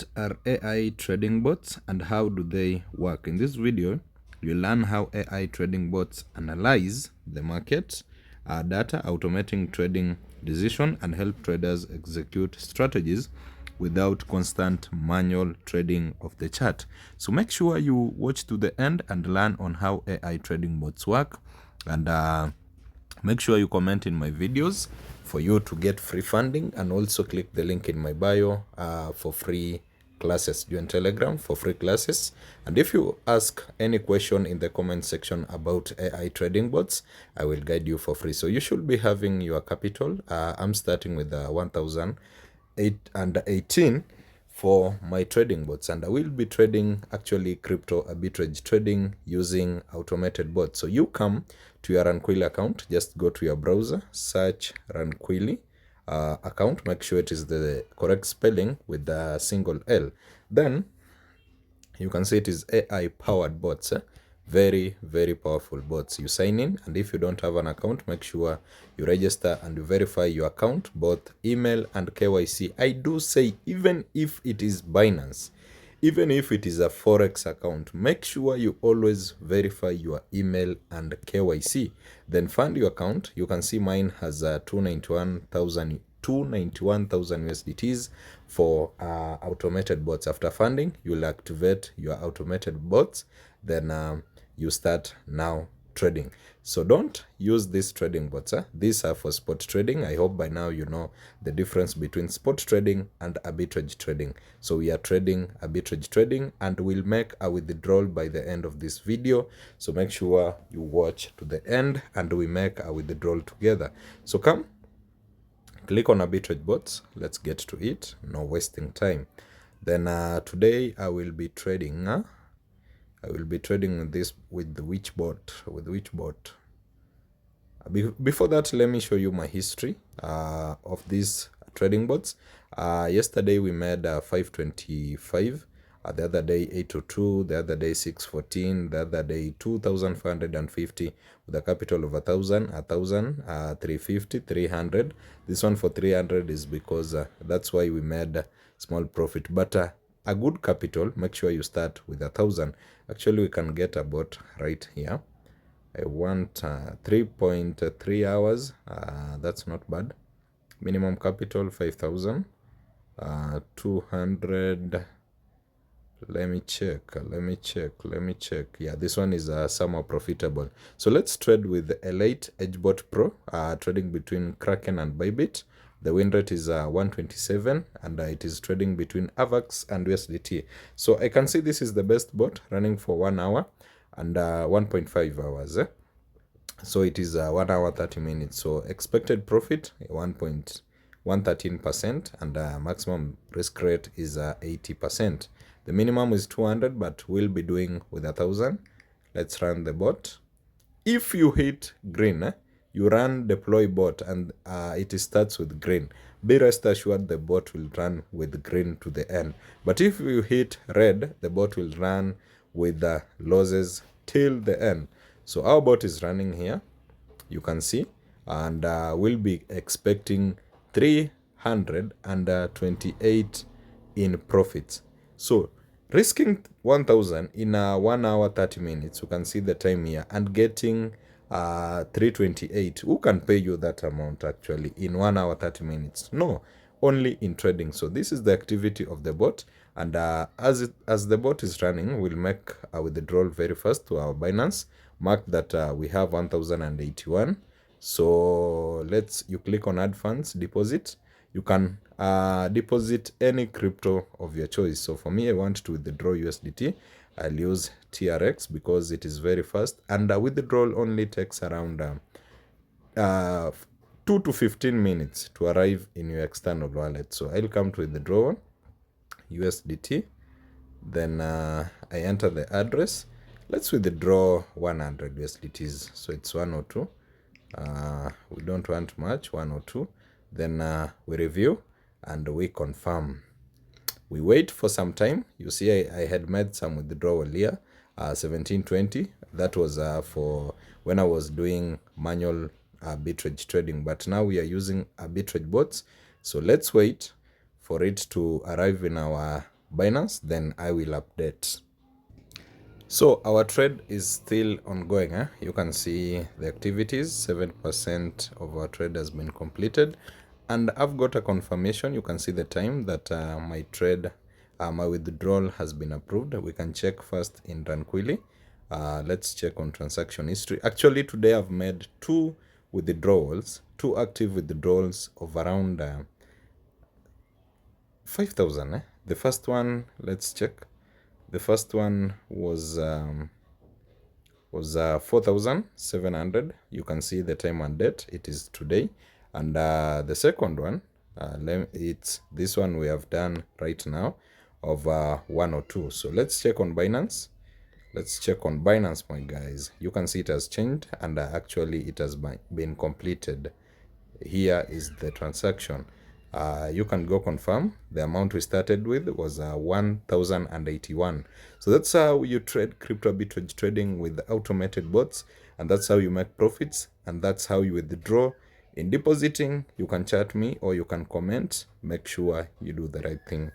What are AI trading bots and how do they work? In this video, you learn how AI trading bots analyze the market data, automating trading decision, and help traders execute strategies without constant manual trading of the chart. So make sure you watch to the end and learn on how AI trading bots work, and make sure you comment in my videos for you to get free funding, and also click the link in my bio for free classes. Join Telegram for free classes. And if you ask any question in the comment section about AI trading bots, I will guide you for free. So you should be having your capital. I'm starting with 1,818 for my trading bots, and I will be trading actually crypto arbitrage trading using automated bots. So you come to your Runquilly account, just go to your browser, search Runquilly account, make sure it is the correct spelling with the single L. Then you can see it is AI powered bots. Very powerful bots. You sign in, and if you don't have an account, make sure you register and you verify your account, both email and KYC. I do say, even if it is Binance, even if it is a forex account, make sure you always verify your email and KYC. Then fund your account. You can see mine has 291,000 USDTs for automated bots. After funding, you'll activate your automated bots, then you start now trading. So don't use these trading bots. These are for spot trading. I hope by now you know the difference between spot trading and arbitrage trading. So we are trading arbitrage trading, and we'll make a withdrawal by the end of this video. So make sure you watch to the end and we make a withdrawal together. So come, click on arbitrage bots. Let's get to it. No wasting time. Then today I will be trading. This with which bot? Before that, let me show you my history of these trading bots. Yesterday we made 525. The other day 802, the other day 614, the other day 2,550 with a capital of 1,000, 350, 300. This one for 300 is because that's why we made small profit. But a good capital, make sure you start with 1,000. Actually, we can get a bot right here. I want 3.3 hours. That's not bad. Minimum capital 5,000. 200. Let me check. Yeah, this one is somewhat profitable. So let's trade with Elite EdgeBot Pro, trading between Kraken and Bybit. The win rate is 127, and it is trading between AVAX and USDT. So I can see this is the best bot, running for 1 hour and 1.5 hours. So it is 1 hour 30 minutes. So expected profit 1.113%, and maximum risk rate is 80%. The minimum is 200, but we'll be doing with 1,000. Let's run the bot. If you hit green, you run deploy bot, and it starts with green. Be rest assured the bot will run with green to the end. But if you hit red, the bot will run with losses till the end. So our bot is running here, you can see, and we'll be expecting 328 in profits. So risking 1,000 in 1 hour 30 minutes, you can see the time here, and getting 328. Who can pay you that amount actually in 1 hour 30 minutes? No, only in trading. So this is the activity of the bot, and as the bot is running, we'll make a withdrawal very fast to our Binance. Mark that we have 1,081. So you click on add funds, deposit. You can deposit any crypto of your choice. So for me, I want to withdraw USDT. I'll use TRX because it is very fast, and withdrawal only takes around 2 to 15 minutes to arrive in your external wallet. So I'll come to withdraw USDT. Then I enter the address. Let's withdraw 100 USDTs. So it's 102. We don't want much, 102. Then we review and we confirm. We wait for some time. You see, I had made some withdrawal here, 1720. That was for when I was doing manual arbitrage trading. But now we are using arbitrage bots. So let's wait for it to arrive in our Binance, then I will update. So our trade is still ongoing. You can see the activities, 7% of our trade has been completed. And I've got a confirmation. You can see the time that my trade, my withdrawal has been approved. We can check first in Tranquilly. Let's check on transaction history. Actually, today I've made two active withdrawals of around 5,000. The first one, let's check. The first one was 4,700. You can see the time and date. It is today. And the second one, it's this one we have done right now of 102. So let's check on Binance. Let's check on Binance, my guys. You can see it has changed, and actually it has been completed. Here is the transaction. You can go confirm. The amount we started with was 1,081. So that's how you trade crypto arbitrage trading with automated bots, and that's how you make profits, and that's how you withdraw. In depositing, you can chat me or you can comment. Make sure you do the right thing.